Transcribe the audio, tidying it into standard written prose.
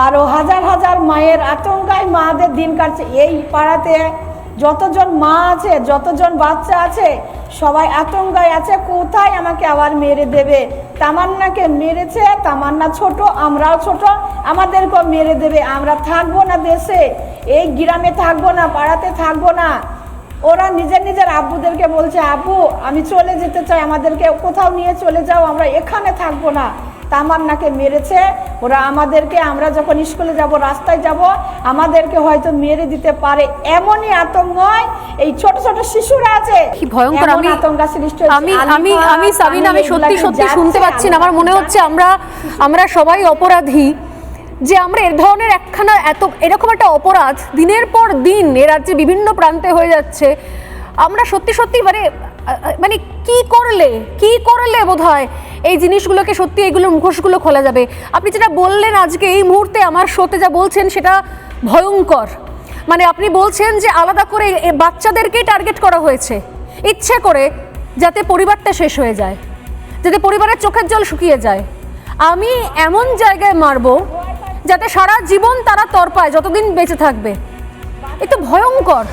আরও হাজার হাজার মায়ের আতঙ্কায় মাদের দিন কাটছে। এই পাড়াতে যতজন মা আছে, যতজন বাচ্চা আছে, সবাই আতঙ্কায় আছে, কোথায় আমাকে আবার মেরে দেবে। তামান্নাকে মেরেছে, তামান্না ছোট, আমরাও ছোট, আমাদেরকেও মেরে দেবে। আমরা থাকবো না দেশে, এই গ্রামে থাকবো না, পাড়াতে থাকবো না। ওরা নিজের নিজের আব্বুদেরকে বলছে, আব্বু আমি চলে যেতে চাই, আমাদেরকে কোথাও নিয়ে চলে যাও, আমরা এখানে থাকবো না। তামান্নাকে মেরেছে ওরা আমাদেরকে, আমরা যখন স্কুলে যাব, রাস্তায় যাব, আমাদেরকে হয়তো মেরে দিতে পারে, এমনই আতঙ্ক। এই ছোট ছোট শিশুরা আছে, কি ভয়ঙ্কর। আমি সাবিনা, আমি সত্যি সত্যি শুনতে পাচ্ছি না। আমার মনে হচ্ছে আমরা সবাই অপরাধী, যে আমরা এর ধরনের এরকম একটা অপরাধ দিনের পর দিন এ রাজ্যে বিভিন্ন প্রান্তে হয়ে যাচ্ছে। আমরা সত্যি সত্যি মানে কি করলে বোধহয় এই জিনিসগুলোকে সত্যি এইগুলোর মুখোশগুলো খোলা যাবে। আপনি যেটা বললেন আজকে এই মুহূর্তে আমার শোতে যা বলছেন সেটা ভয়ঙ্কর। মানে আপনি বলছেন যে আলাদা করে বাচ্চাদেরকেই টার্গেট করা হয়েছে ইচ্ছে করে, যাতে পরিবারটা শেষ হয়ে যায়, যাতে পরিবারের চোখের জল শুকিয়ে যায়। আমি এমন জায়গায় মারবো যাতে সারা জীবন তারা তরপায় যতদিন বেঁচে থাকবে। এ তো ভয়ঙ্কর।